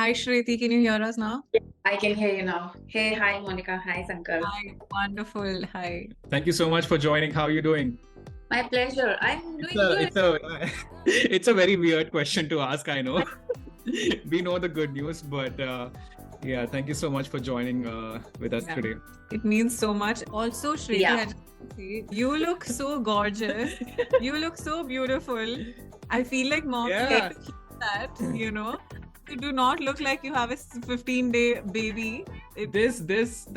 Hi, Shriti. Can you hear us now? I can hear you now. Hey, hi, Monica. Hi, Sankalp. Hi, wonderful. Hi. Thank you so much for joining. How are you doing? My pleasure. I'm It's doing a, good. it's a, it's a very weird question to ask. I know. We know the good news, but yeah, thank you so much for joining with us Yeah. today. It means so much. Also, Shriti, Yeah. I just want to say, you look so gorgeous. You look so beautiful. I feel like moms Yeah. need to keep that, You do not look like you have a 15-day baby.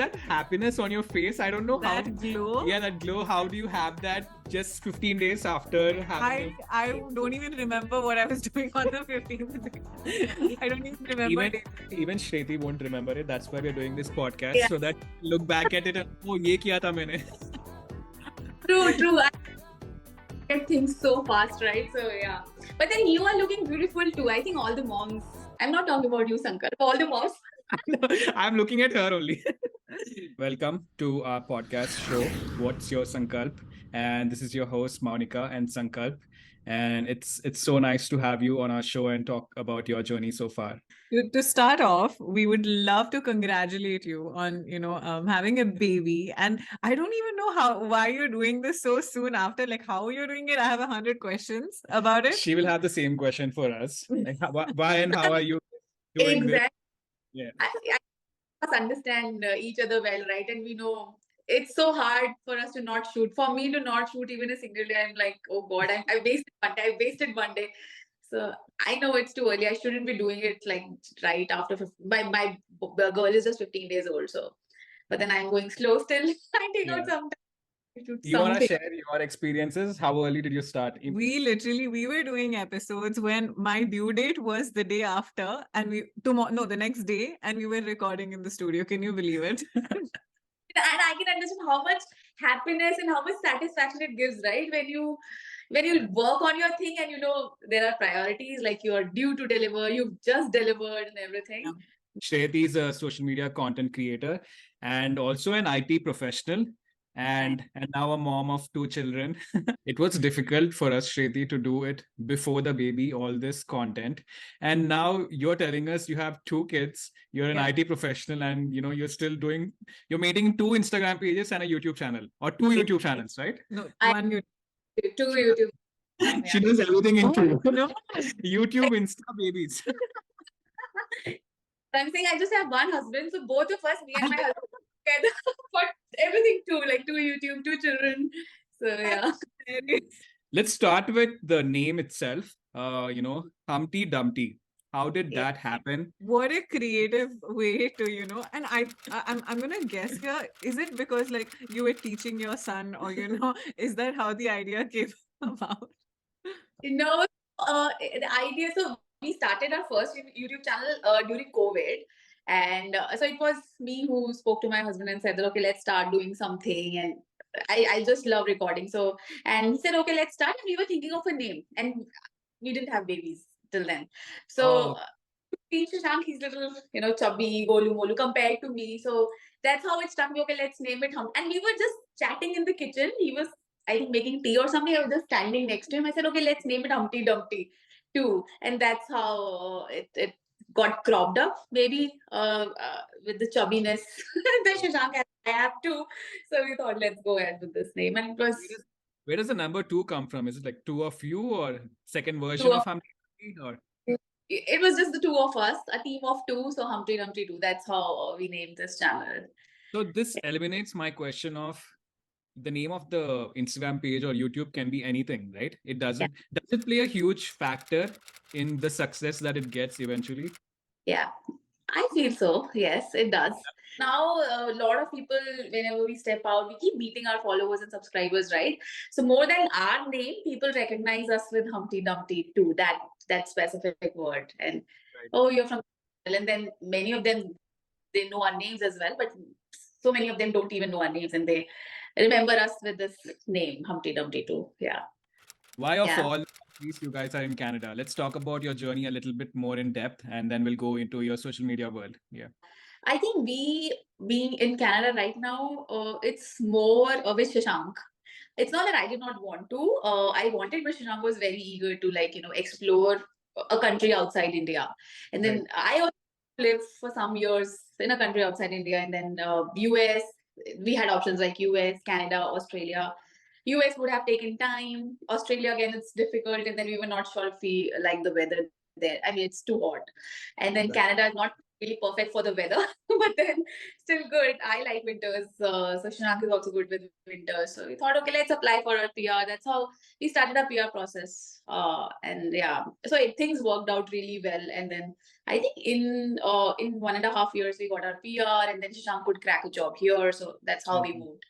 That happiness on your face. I don't know how. That glow. Yeah, that glow. How do you have that just 15 days after having? I don't even remember what I was doing on the 15th day. I don't even remember. Even Shriti won't remember it. That's why we're doing this podcast, Yeah. so that look back at it and oh, ye kiya tha maine. True. I get things so fast, right? So, yeah. But then you are looking beautiful too. I think all the moms, I'm not talking about you, Sankalp, all the moms. I'm looking at her only. Welcome to our podcast show, What's Your Sankalp? And this is your host, Monica and Sankalp. And it's so nice to have you on our show and talk about your journey so far. To start off, we would love to congratulate you on, having a baby. And I don't even know why you're doing this so soon after, like how you're doing it. I have 100 questions about it. She will have the same question for us. Like, why and how are you doing this? Exactly. Yeah. I must understand each other well, right? And we know it's so hard for us to not shoot. For me to not shoot even a single day, I'm like, oh God, I wasted one day. I wasted one day. So I know it's too early. I shouldn't be doing it like right after my girl is just 15 days old. So, but then I'm going slow still. I take out some time to shoot You want to something. share your experiences? How early did you start? We were doing episodes when my due date was the day after, and the next day, and we were recording in the studio. Can you believe it? And I can understand how much happiness and how much satisfaction it gives, right? When you work on your thing and you know there are priorities, like you are due to deliver, you've just delivered and everything. Yeah. Shreti is a social media content creator and also an IT professional and now a mom of 2 children. It was difficult for us, Shreti, to do it before the baby, all this content. And now you're telling us you have 2 kids, you're an Yeah. IT professional, and you're maintaining 2 Instagram pages and a YouTube channel, or 2 YouTube channels, right? No, I- one you. To YouTube. She does everything in 2. No. YouTube, Insta, babies. I'm saying I just have one husband, so both of us, me and my husband, together for everything too, like 2 YouTube, 2 children. So yeah. Let's start with the name itself. Humpty Dumpty. How did that happen? What a creative way to, and I'm gonna guess here, is it because like you were teaching your son, or is that how the idea came about? No, the idea. So we started our first YouTube channel during COVID, and so it was me who spoke to my husband and said that okay, let's start doing something. And I just love recording. So and he said okay, let's start. And we were thinking of a name, and we didn't have babies till then. So. Shashank, he's little, chubby, golu molu compared to me. So that's how it struck me. Okay, let's name it And we were just chatting in the kitchen. He was, I think, making tea or something. I was just standing next to him. I said, okay, let's name it Humpty Dumpty too. And that's how it got cropped up, maybe with the chubbiness that Shashank I have too. So we thought, let's go ahead with this name. And it was. Where does the number 2 come from? Is it like 2 of you or second version 2 of Humpty Dumpty? Or it was just the 2 of us, a team of 2. So Humpty Dumpty 2. That's how we named this channel. So this eliminates my question of the name of the Instagram page or YouTube can be anything, right? It doesn't. Yeah. Does it play a huge factor in the success that it gets eventually? Yeah, I feel so. Yes, it does. Now, a lot of people, whenever we step out, we keep meeting our followers and subscribers, right? So more than our name, people recognize us with Humpty Dumpty too. That specific word. And right. Oh, you're from, and then many of them, they know our names as well, but so many of them don't even know our names, and they remember us with this name, Humpty Dumpty too. Yeah. Why of all these you guys are in Canada? Let's talk about your journey a little bit more in depth, and then we'll go into your social media world. Yeah. I think being in Canada right now, it's more with Shashank. It's not that I did not want to. I wanted, but Shashank was very eager to explore a country outside India. And then I also live for some years in a country outside India, and then US. We had options like US, Canada, Australia. US would have taken time. Australia again, it's difficult, and then we were not sure if we like the weather there. I mean, it's too hot, and then Right. Canada is not really perfect for the weather, but then still good. I like winters, so Shank is also good with winters. So we thought, okay, let's apply for a PR. That's how we started our PR process, and yeah, so things worked out really well, and then I think in 1.5 years we got our PR, and then Shashank could crack a job here. So that's how we moved.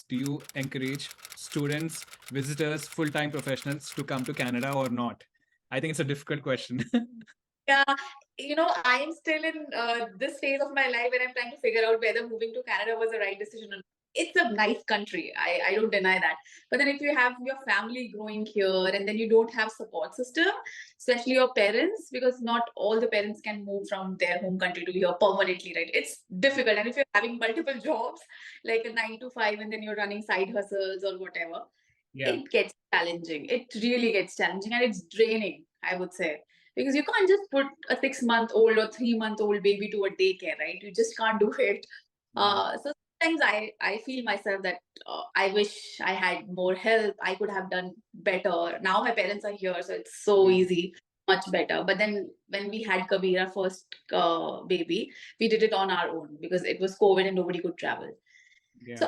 Do you encourage students, visitors, full-time professionals to come to Canada or not? I think it's a difficult question. Yeah, I'm still in this phase of my life where I'm trying to figure out whether moving to Canada was the right decision or not. It's a nice country. I don't deny that. But then if you have your family growing here and then you don't have support system, especially your parents, because not all the parents can move from their home country to here permanently, right? It's difficult. And if you're having multiple jobs, like a 9 to 5, and then you're running side hustles or whatever, it gets challenging. It really gets challenging and it's draining, I would say. Because you can't just put a 6-month-old or 3-month-old baby to a daycare, right? You just can't do it. So sometimes I feel myself that I wish I had more help. I could have done better. Now my parents are here, so it's so easy, much better. But then when we had Kabir, our first baby, we did it on our own because it was COVID and nobody could travel. So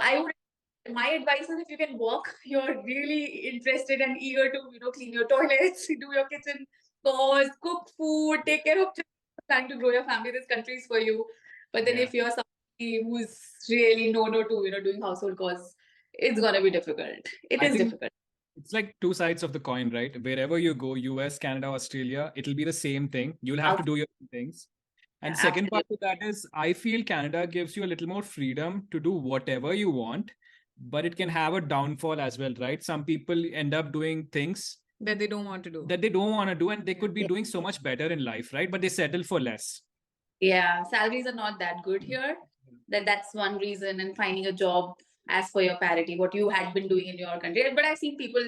my advice is if you can work, you're really interested and eager to, clean your toilets, do your kitchen chores, cook food, take care of children, trying to grow your family. This country is for you. But then if you're somebody who's really no to, doing household chores, it's gonna be difficult. It I is think difficult. it's like two sides of the coin, right? Wherever you go, US, Canada, Australia, it'll be the same thing. You'll have to do your own things. And second part of that is, I feel Canada gives you a little more freedom to do whatever you want, but it can have a downfall as well, right? Some people end up doing things that they don't want to do. that they don't want to do, and they could be doing so much better in life, right? But they settle for less. Yeah, salaries are not that good here. That's one reason, and finding a job as per your parity, what you had been doing in your country. But I've seen people,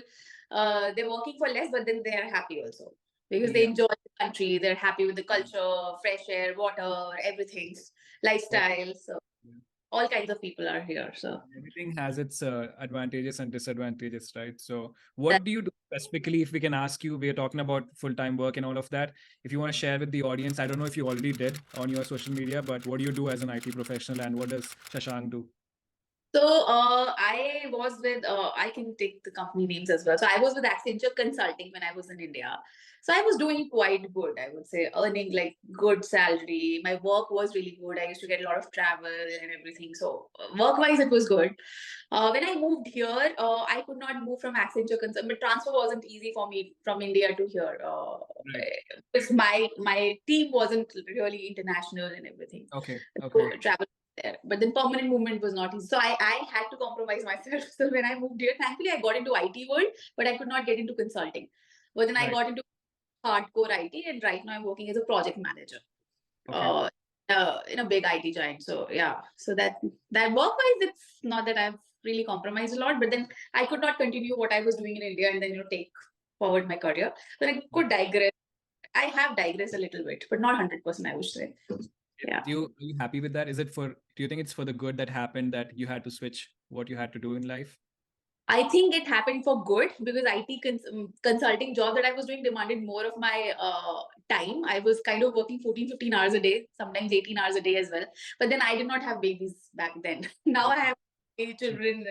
they're working for less, but then they're happy also because they enjoy the country. They're happy with the culture, fresh air, water, everything, lifestyle. So all kinds of people are here. So everything has its advantages and disadvantages, right? So what do you do specifically, if we can ask you? We're talking about full-time work and all of that. If you want to share with the audience, I don't know if you already did on your social media, but what do you do as an IT professional, and what does Shashank do? So I was with, I can take the company names as well. So I was with Accenture Consulting when I was in India. So I was doing quite good, I would say, earning like good salary. My work was really good. I used to get a lot of travel and everything. So work-wise, it was good. When I moved here, I could not move from Accenture Consulting, but transfer wasn't easy for me from India to here. Because my team wasn't really international and everything. Okay. So travel there. But then permanent movement was not easy. So I had to compromise myself. So when I moved here, thankfully I got into IT world, but I could not get into consulting. But then I got into hardcore IT, and right now I'm working as a project manager in a big IT giant. So yeah, so that work-wise, it's not that I've really compromised a lot, but then I could not continue what I was doing in India and then take forward my career. But I could digress. I have digressed a little bit, but not 100%, I would say. Yeah. Are you happy with that? Do you think it's for the good that happened, that you had to switch what you had to do in life? I think it happened for good because IT consulting job that I was doing demanded more of my time. I was kind of working 14, 15 hours a day, sometimes 18 hours a day as well. But then I did not have babies back then. Now I have 8 children.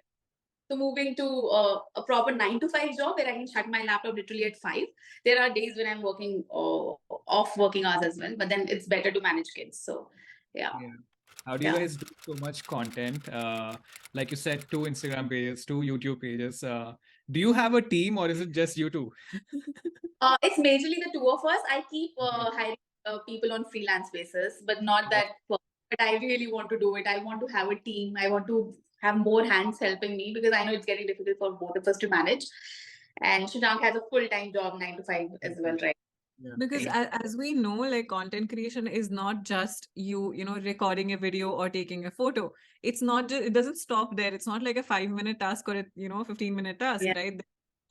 So moving to a proper 9 to 5 job where I can shut my laptop literally at 5. There are days when I'm working off working hours as well, but then it's better to manage kids. So yeah. How do you guys do so much content? Like you said, 2 Instagram pages, 2 YouTube pages. Do you have a team, or is it just you two? It's majorly the two of us. I keep hiring people on freelance basis, but not that. But I really want to do it. I want to have a team. I want to have more hands helping me because I know it's getting difficult for both of us to manage. And Shashank has a full-time job, 9 to 5 as well, right? Because as we know, like, content creation is not just you know, recording a video or taking a photo. It's not just, it doesn't stop there. It's not like a 5-minute task or a, 15-minute task, right?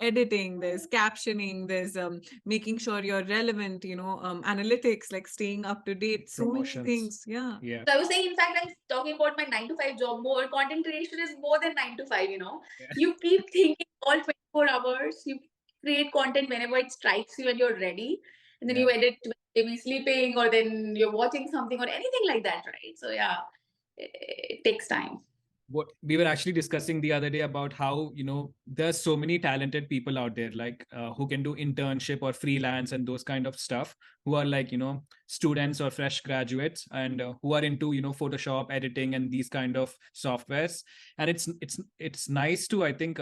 editing, there's captioning, there's making sure you're relevant, analytics, like staying up to date, so many Promotions. things. Yeah. Yeah. So I was saying, in fact, I'm talking about my 9 to 5 job more. Content creation is more than 9 to 5, you know. Yeah. You keep thinking all 24 hours, you create content whenever it strikes you and you're ready. And then Yeah. you edit when you're maybe sleeping or then you're watching something or anything like that, right? So yeah, it takes time. What we were actually discussing the other day about how there's so many talented people out there, like who can do internship or freelance and those kind of stuff, who are like students or fresh graduates, and who are into Photoshop editing and these kind of softwares. And it's nice to, I think,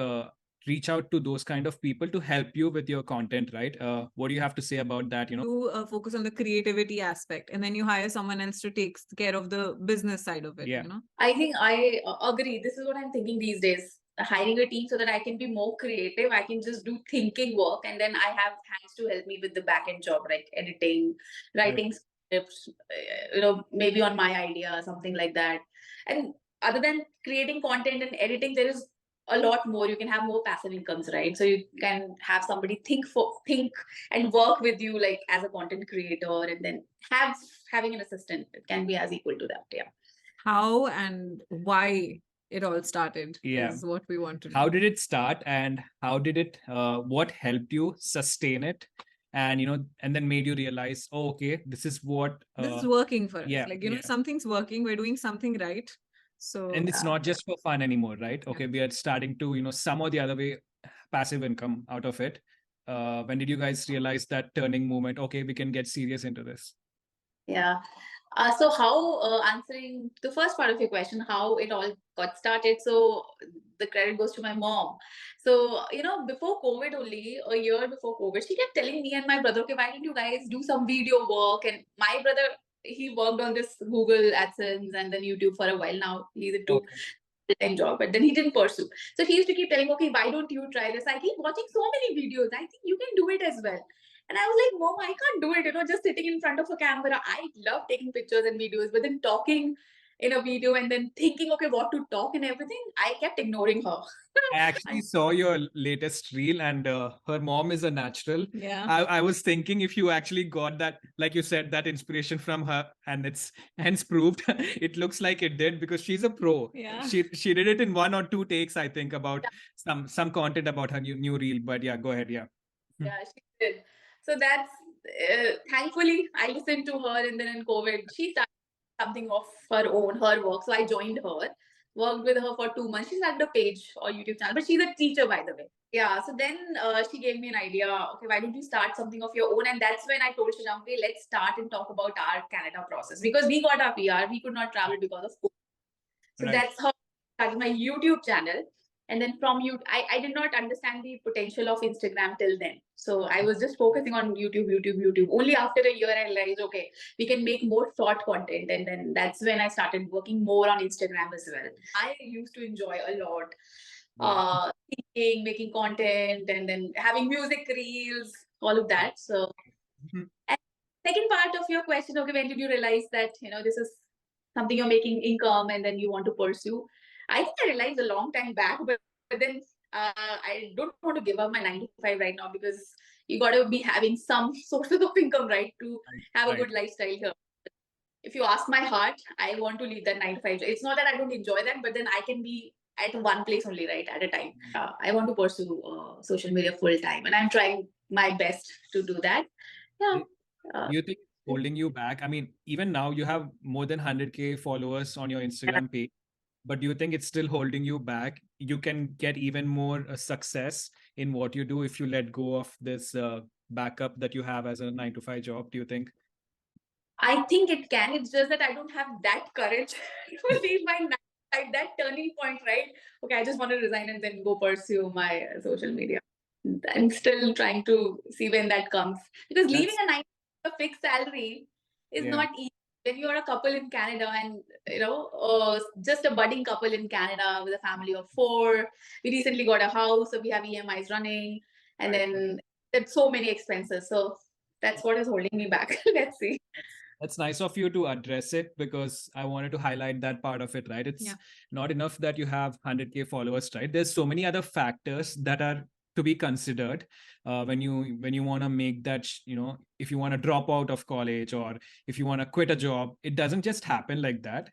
reach out to those kind of people to help you with your content, right? What do you have to say about that? You focus on the creativity aspect, and then you hire someone else to take care of the business side of it. Yeah. I think I agree. This is what I'm thinking these days. Hiring a team so that I can be more creative. I can just do thinking work, and then I have hands to help me with the back end job, like editing, writing scripts, maybe on my idea, something like that. And other than creating content and editing, there is a lot more. You can have more passive incomes, right? So you can have somebody think and work with you, like as a content creator, and then having an assistant. It can be as equal to that. Yeah. How and why it all started is what we want to know. How did it start, and how did it what helped you sustain it, and and then made you realize, oh, okay, this is what this is working for us. yeah, Like, something's working, we're doing something right. So and it's not just for fun anymore, right? Okay, we are starting to some or the other way passive income out of it. When did you guys realize that turning moment, okay, we can get serious into this? Yeah. So how, answering the first part of your question, how it all got started. So the credit goes to my mom. So, before COVID, only a year before COVID, she kept telling me and my brother, okay, why don't you guys do some video work? And my brother, he worked on this Google AdSense and then YouTube for a while now. He's into full-time job, but then he didn't pursue. So he used to keep telling, okay, why don't you try this? I keep watching so many videos. I think you can do it as well. And I was like, Mom, I can't do it, just sitting in front of a camera. I love taking pictures and videos, but then talking in a video and then thinking, okay, what to talk and everything, I kept ignoring her. I actually saw your latest reel, and her mom is a natural. Yeah. I was thinking if you actually got that, like you said, that inspiration from her, and it's hence proved. It looks like it did, because she's a pro. Yeah. She did it in 1 or 2 takes, I think, about some content about her new reel. But yeah, go ahead. Yeah. Yeah, she did. So that's, thankfully, I listened to her, and then in COVID, she started something of her own, her work. So I joined her, worked with her for 2 months. She started a page or YouTube channel, but she's a teacher, by the way. Yeah. So then she gave me an idea. Okay, why don't you start something of your own? And that's when I told Shashank, okay, let's start and talk about our Canada process, because we got our PR. We could not travel because of COVID. So that's how I started my YouTube channel. And then from you, I did not understand the potential of Instagram till then. So I was just focusing on YouTube. Only after a year, I realized, okay, we can make more short content. And then that's when I started working more on Instagram as well. I used to enjoy a lot thinking, making content, and then having music reels, all of that. So, and second part of your question, okay, when did you realize that, this is something you're making income and then you want to pursue? I think I realized a long time back, but then I don't want to give up my 9 to 5 right now, because you got to be having some sources of income, right, to have a good lifestyle here. If you ask my heart, I want to leave that 9 to 5. It's not that I don't enjoy that, but then I can be at one place only, right, at a time. I want to pursue social media full time, and I'm trying my best to do that. Yeah. Do you think it's holding you back? I mean, even now you have more than 100K followers on your Instagram page, but do you think it's still holding you back? You can get even more success in what you do if you let go of this backup that you have as a 9 to 5 job, do you think? I think it can. It's just that I don't have that courage to leave my 9 to 5, that turning point, right? Okay, I just want to resign and then go pursue my social media. I'm still trying to see when that comes, because leaving a 9 to 5 fixed salary is not easy. When you're a couple in Canada, and just a budding couple in Canada with a family of 4, we recently got a house, so we have EMIs running, and then there's so many expenses. So that's what is holding me back. Let's see. That's nice of you to address it, because I wanted to highlight that part of it, right? It's not enough that you have 100K followers, right? There's so many other factors that are to be considered when you want to make that if you want to drop out of college, or if you want to quit a job. It doesn't just happen like that.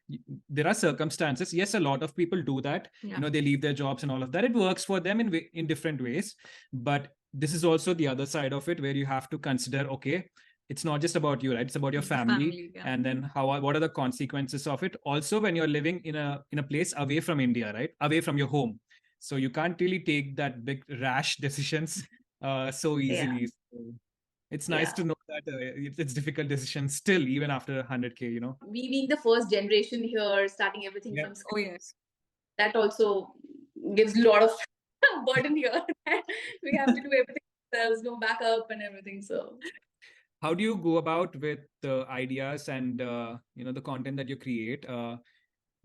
There are circumstances. Yes, a lot of people do that. Yeah. They leave their jobs and all of that. It works for them in different ways, but this is also the other side of it, where you have to consider, okay, it's not just about you, right? It's about your family. Yeah. And then what are the consequences of it also when you're living in a place away from India, right? Away from your home. So you can't really take that big rash decisions so easily. So it's nice to know that it's difficult decisions still, even after 100K. We being the first generation here, starting everything Yeah. from scratch, Oh yes. that also gives a lot of burden here. We have to do everything ourselves, no backup and everything. So How do you go about with the ideas and the content that you create?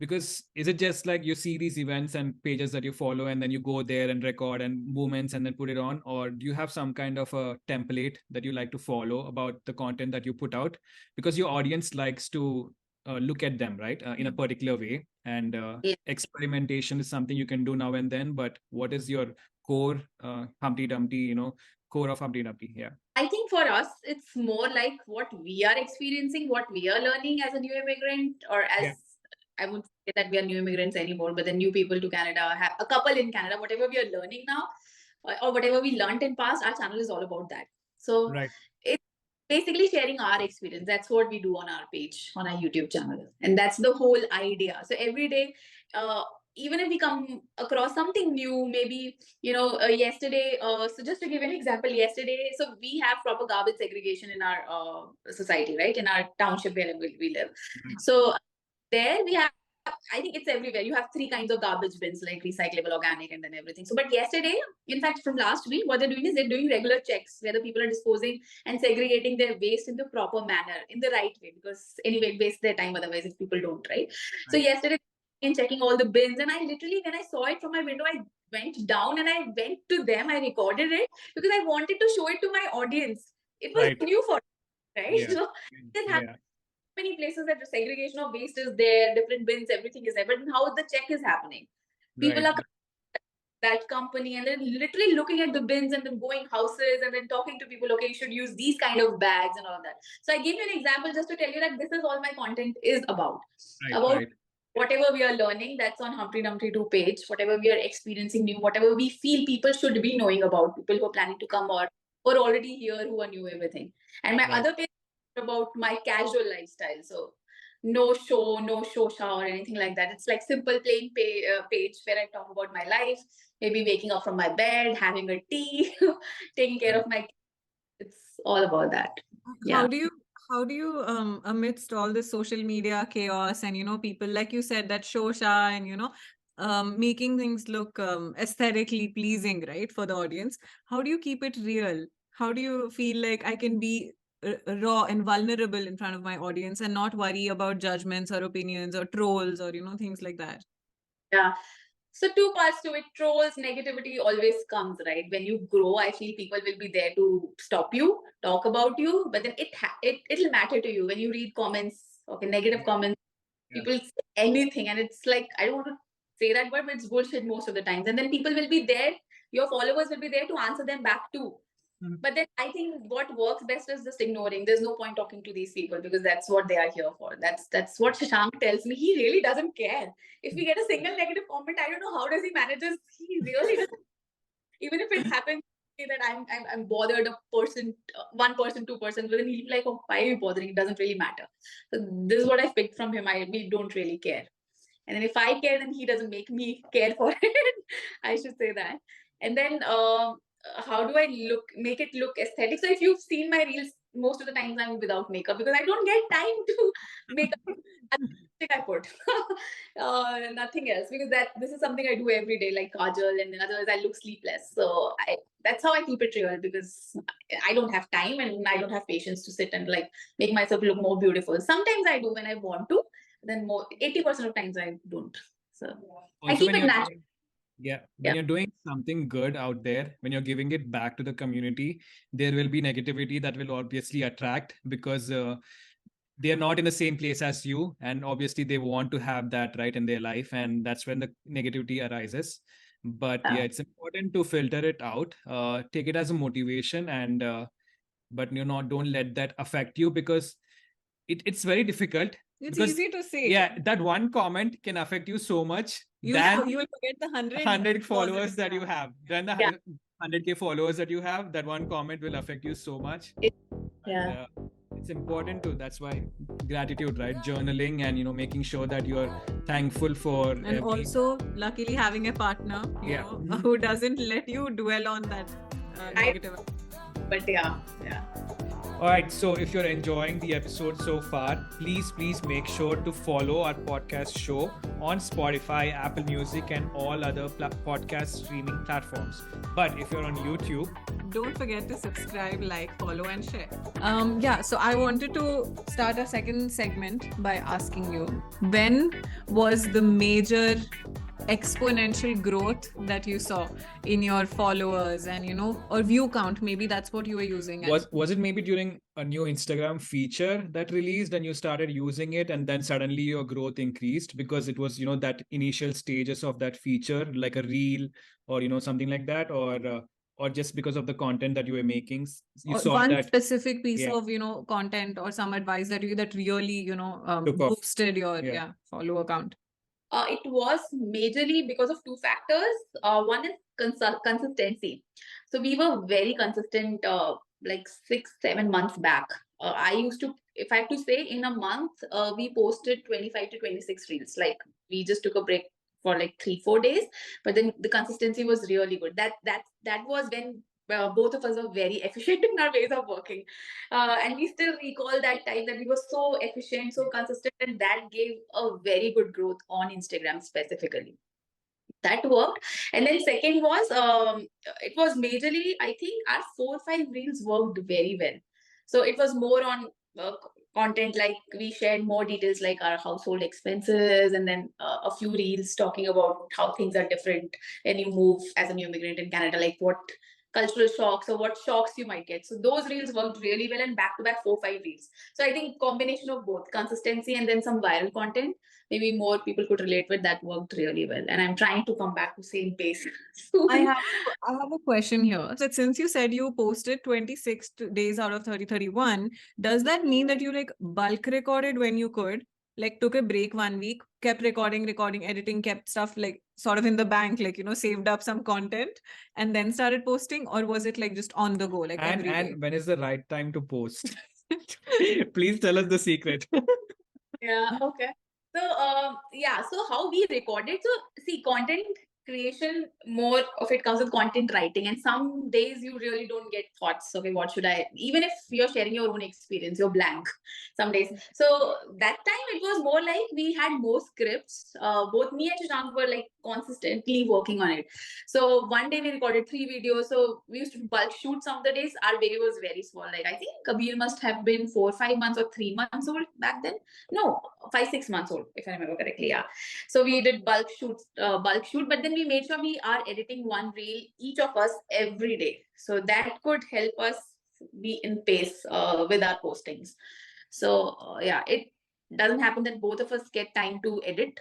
Because is it just like you see these events and pages that you follow, and then you go there and record and movements and then put it on, or do you have some kind of a template that you like to follow about the content that you put out? Because your audience likes to look at them, right, in a particular way, and yeah. experimentation is something you can do now and then. But what is your core Humpty Dumpty, core of Humpty Dumpty? Yeah. I think for us, it's more like what we are experiencing, what we are learning as a new immigrant, or as Yeah. I wouldn't say that we are new immigrants anymore, but the new people to Canada, have a couple in Canada, whatever we are learning now, or whatever we learned in past, our channel is all about that. So Right. it's basically sharing our experience. That's what we do on our page, on our YouTube channel. And that's the whole idea. So every day, even if we come across something new, maybe, yesterday, so just to give an example, yesterday, so we have proper garbage segregation in our society, right? In our township where we live. Right. So there we have, I think it's everywhere. You have 3 kinds of garbage bins, like recyclable, organic, and then everything. So, but yesterday, in fact, from last week, what they're doing is they're doing regular checks where the people are disposing and segregating their waste in the proper manner, in the right way, because anyway, it wastes their time otherwise if people don't, right? So yesterday, in checking all the bins, and I literally, when I saw it from my window, I went down and I went to them. I recorded it because I wanted to show it to my audience. It was Right. new for me, right? Yeah. So this happened. Yeah. Many places that the segregation of waste is there, different bins, everything is there, but how the check is happening. People Right. are that company and then literally looking at the bins and then going houses and then talking to people, okay, you should use these kind of bags and all that. So I gave you an example just to tell you that this is all my content is about. Right. About Right. whatever we are learning, that's on Humpty Dumpty 2 page. Whatever we are experiencing new, whatever we feel people should be knowing about, people who are planning to come or already here who are new everything. And my Right. other page is about my casual lifestyle. So no show or anything like that. It's like simple plain page where I talk about my life, maybe waking up from my bed, having a tea, taking care of my kids. It's all about that. Yeah. How do you amidst all this social media chaos and people like you said that shosha and making things look aesthetically pleasing, right, for the audience, how do you keep it real? How do you feel like I can be raw and vulnerable in front of my audience and not worry about judgments or opinions or trolls or things like that? Yeah. So 2 parts to it. Trolls, negativity always comes, right? When you grow, I feel people will be there to stop you, talk about you, but then it'll matter to you when you read comments, okay, negative comments. Yeah. People say anything, and it's like, I don't want to say that word, but it's bullshit most of the times. And then people will be there, your followers will be there to answer them back too. But then I think what works best is just ignoring. There's no point talking to these people because that's what they are here for. That's what Shashank tells me. He really doesn't care. If we get a single negative comment, I don't know how does he manages. He really doesn't. Even if it happens that I'm bothered a person, 1%, 2%, but then he'll be like, oh, why are you bothering? It doesn't really matter. So this is what I picked from him. We don't really care. And then if I care, then he doesn't make me care for it. I should say that. And then how do I make it look aesthetic? So if you've seen my reels, most of the times I'm without makeup because I don't get time to make up. I put nothing else because this is something I do every day, like kajal, and then otherwise I look sleepless. So that's how I keep it real because I don't have time and I don't have patience to sit and like make myself look more beautiful. Sometimes I do when I want to, then more 80% of times I don't. So I Also, keep when it you're natural. when you're doing something good out there, when you're giving it back to the community, there will be negativity that will obviously attract because they are not in the same place as you, and obviously they want to have that right in their life, and that's when the negativity arises. But yeah, it's important to filter it out, take it as a motivation, and but don't let that affect you, because it's very difficult. It's Because easy to say. yeah, that one comment can affect you so much You than will forget the 100 followers that you have. Then the Yeah. 100K followers that you have, that one comment will affect you so much. Yeah. And, it's important to, that's why gratitude, right? Journaling and making sure that you're thankful for And every. also, luckily, having a partner, Yeah. who doesn't let you dwell on that negative. But yeah. All right, so if you're enjoying the episode so far, please make sure to follow our podcast show on Spotify, Apple Music, and all other podcast streaming platforms. But if you're on YouTube, don't forget to subscribe, like, follow, and share. Yeah, so I wanted to start a second segment by asking you, when was the major exponential growth that you saw in your followers and or view count? Maybe that's what you were using. Was it maybe during a new Instagram feature that released and you started using it, and then suddenly your growth increased because it was that initial stages of that feature, like a reel or something like that, or just because of the content that you were making, you saw one that specific piece of content or some advice that really boosted your follower count? It was majorly because of two factors. One is consistency. So we were very consistent, like 6-7 months back. I used to, if I have to say, in a month, we posted 25 to 26 reels. Like, we just took a break for like 3-4 days, but then the consistency was really good. That was when both of us were very efficient in our ways of working, and we still recall that time that we were so efficient, so consistent, and that gave a very good growth on Instagram specifically. That worked. And then second was, it was majorly, I think our 4-5 reels worked very well. So it was more on content, like we shared more details like our household expenses, and then a few reels talking about how things are different when you move as a new immigrant in Canada, like what cultural shocks or what shocks you might get. So those reels worked really well, and back to back 4-5 reels. So I think combination of both consistency and then some viral content, maybe more people could relate with, that worked really well. And I'm trying to come back to same pace soon. I have a question here. So since you said you posted 26 days out of 31, does that mean that you like bulk recorded when you could? Like took a break 1 week, kept recording, editing, kept stuff like sort of in the bank, like, saved up some content and then started posting? Or was it like just on the go, like every day? And when is the right time to post? Please tell us the secret. Yeah, okay. So, so how we recorded. So, see, content creation, more of it comes with content writing. And some days you really don't get thoughts. Okay, what should I, even if you're sharing your own experience, you're blank some days. So that time it was more like we had more scripts. Both me and Shashank were like consistently working on it. So one day we recorded 3 videos. So we used to bulk shoot some of the days. Our baby was very small. Like, I think Kabir must have been 4-5 months or 3 months old back then. No, 5-6 months old, if I remember correctly. Yeah. So we did bulk shoot, but then we made sure we are editing one reel, each of us, every day. So that could help us be in pace with our postings. So it doesn't happen that both of us get time to edit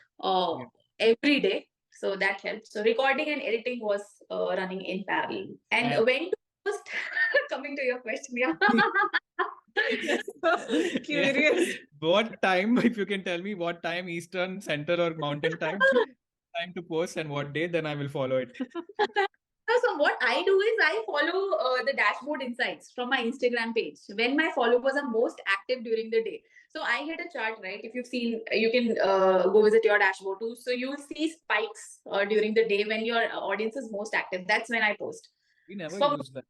every day. So that helps. So recording and editing was running in parallel. And when to post, coming to your question, Curious. What time, if you can tell me what time, Eastern, Central, or Mountain time to post, and what day, then I will follow it. So what I do is I follow the dashboard insights from my Instagram page when my followers are most active during the day. So I get a chart, right? If you've seen, you can go visit your dashboard too. So you'll see spikes during the day when your audience is most active. That's when I post. We never used that.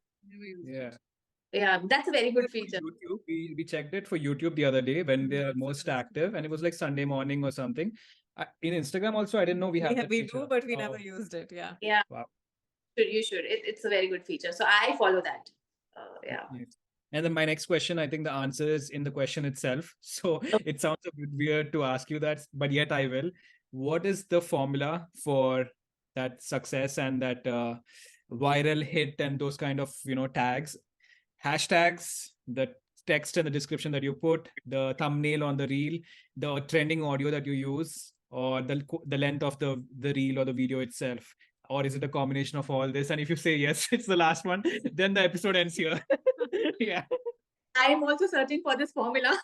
Yeah, that's a very good feature. YouTube, we checked it for YouTube the other day when they are most active, and it was like Sunday morning or something. In Instagram also, I didn't know we have that we feature. do, but we never used it. Yeah. Yeah. Wow. You should. It's a very good feature. So I follow that. Yeah. And then my next question, I think the answer is in the question itself. So it sounds a bit weird to ask you that, but yet I will. What is the formula for that success and that viral hit and those kind of tags, hashtags, the text and the description that you put, the thumbnail on the reel, the trending audio that you use, or the length of the reel or the video itself? or is it a combination of all this? And if you say yes, it's the last one, then the episode ends here. Yeah. I'm also searching for this formula.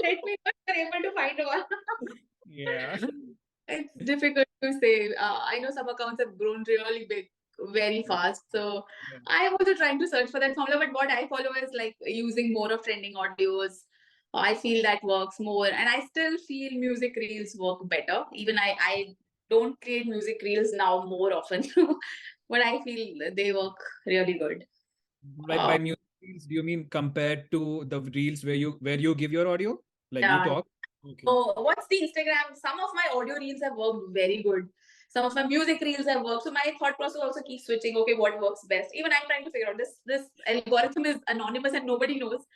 Let me know if you're able to find one. Yeah. It's difficult to say. I know some accounts have grown really big very fast. So Yeah. I'm also trying to search for that formula. But what I follow is like using more of trending audios. I feel that works more. And I still feel music reels work better. Even I don't create music reels now more often. But I feel they work really good. By music reels, do you mean compared to the reels where you give your audio? Like you Yeah. talk? Okay. Oh, what's the Instagram? Some of my audio reels have worked very good. Some of my music reels have worked. So my thought process also keeps switching. Okay, what works best? Even I'm trying to figure out this algorithm is anonymous and nobody knows.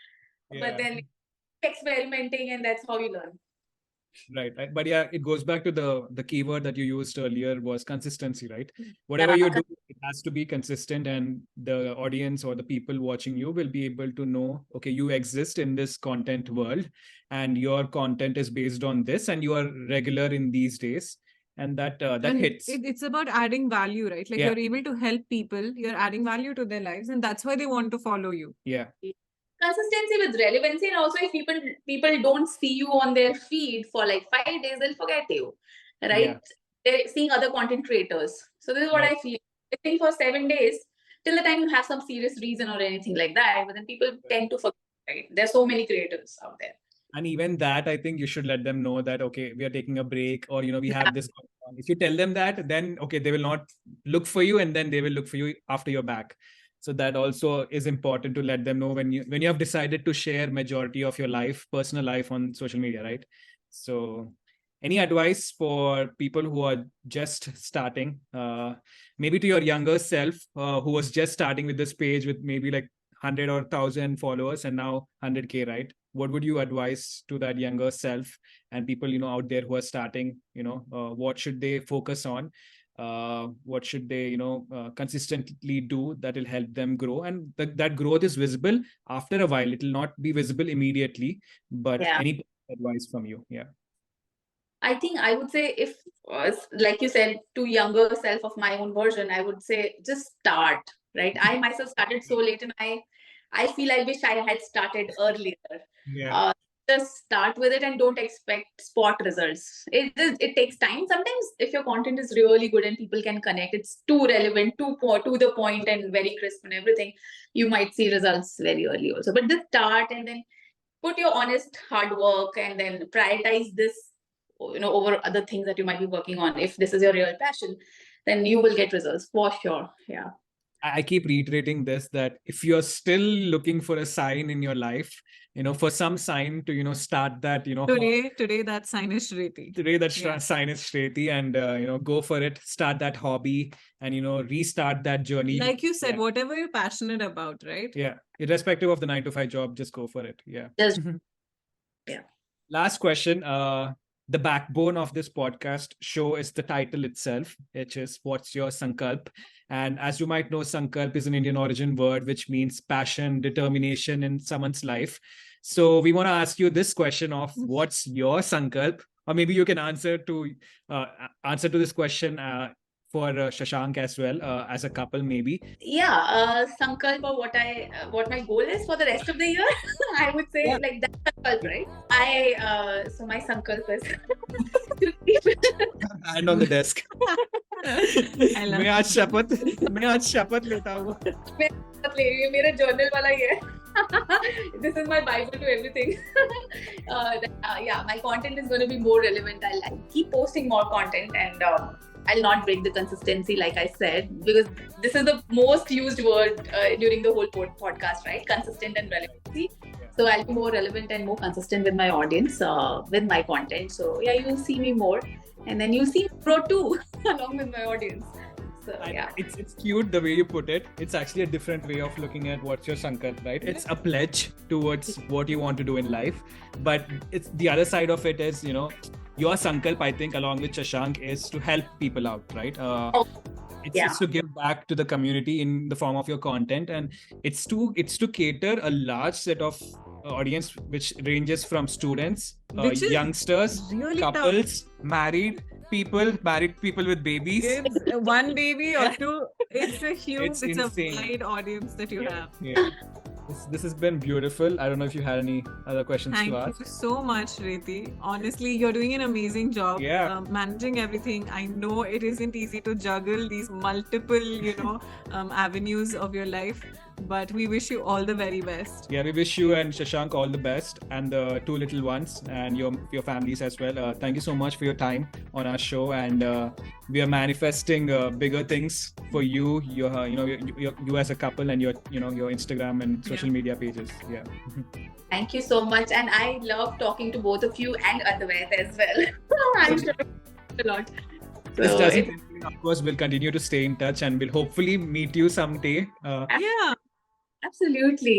But Yeah. then experimenting, and that's how you learn. Right. But yeah, it goes back to the keyword that you used earlier was consistency, right? Whatever you do, it has to be consistent, and the audience or the people watching you will be able to know, okay, you exist in this content world, and your content is based on this, and you are regular in these days, and that And hits. it's about adding value, right? Like Yeah. you're able to help people, you're adding value to their lives, and that's why they want to follow you. Yeah. Consistency with relevancy, and also if people don't see you on their feed for like 5 days, they'll forget you, right? Yeah. They're seeing other content creators. So this is what Right. I feel. I think for 7 days, till the time you have some serious reason or anything like that, but then people tend to forget, right? There's so many creators out there. And even that, I think you should let them know that, okay, we are taking a break, or, we have this going on. If you tell them that, then, okay, they will not look for you, and then they will look for you after you're back. So that also is important to let them know when you have decided to share majority of your life, personal life on social media, right? So any advice for people who are just starting, maybe to your younger self, who was just starting with this page with maybe like 100 or 1,000 followers and now 100K, right? What would you advise to that younger self and people, out there who are starting, what should they focus on? What should they, consistently do that will help them grow? And that growth is visible after a while. It will not be visible immediately, but Yeah. any advice from you? Yeah. I think I would say if, like you said, to younger self of my own version, I would say just start, right? I myself started so late, and I feel I wish I had started earlier. Yeah. Just start with it and don't expect spot results. It takes time. Sometimes if your content is really good and people can connect, it's too relevant, to the point and very crisp and everything, you might see results very early also. But just start and then put your honest hard work, and then prioritize this, over other things that you might be working on. If this is your real passion, then you will get results for sure. Yeah. I keep reiterating this, that if you're still looking for a sign in your life, for some sign to, start that, Today that sign is Shriti. today that Yeah. sign is Shriti, and, go for it, start that hobby and, restart that journey. Like you said, Yeah. whatever you're passionate about, right? Yeah. Irrespective of the 9 to 5 job, just go for it. Yeah. Just yeah. Last question. The backbone of this podcast show is the title itself, which is What's Your Sankalp? And as you might know, Sankalp is an Indian origin word, which means passion, determination in someone's life. So we want to ask you this question of what's your Sankalp? Or maybe you can answer to this question for Shashank as well, as a couple, maybe. Yeah, Sankalp, or what my goal is for the rest of the year. I would say, Yeah. like that's Sankalp, right? So my Sankalp is Hand on the desk. I love मैं आज शपथ लेता हूँ. ये मेरा journal वाला ये है. This is my Bible to everything. Yeah, my content is going to be more relevant. I'll keep posting more content, and I'll not break the consistency, like I said, because this is the most used word during the whole podcast, right? Consistent and relevancy. So I'll be more relevant and more consistent with my audience, with my content. So yeah, you'll see me more, and then you'll see me grow too, along with my audience. So yeah, it's cute the way you put it. It's actually a different way of looking at what's your Sankalp, right? It's a pledge towards what you want to do in life, but it's the other side of it is, your Sankalp, I think, along with Shashank, is to help people out, right? It's to give back to the community in the form of your content, and it's to cater a large set of audience, which ranges from students, Which is youngsters, really couples, married, people, married people with babies. Kids, one baby or two, it's a huge, It's it's insane. a wide audience that you have. Yeah. This has been beautiful. I don't know if you had any other questions Thank to you ask. so much, Riti. Honestly, you're doing an amazing job. Yeah. Managing everything. I know it isn't easy to juggle these multiple, avenues of your life. But we wish you all the very best. Yeah, we wish you and Shashank all the best, and the two little ones, and your families as well. Thank you so much for your time on our show, and we are manifesting bigger things for you. You as a couple, and your Instagram and social media pages. Yeah. Thank you so much. And I love talking to both of you and Advait as well. I'm sure a lot. This So doesn't. Of course, we'll continue to stay in touch, and we'll hopefully meet you someday. Yeah. absolutely.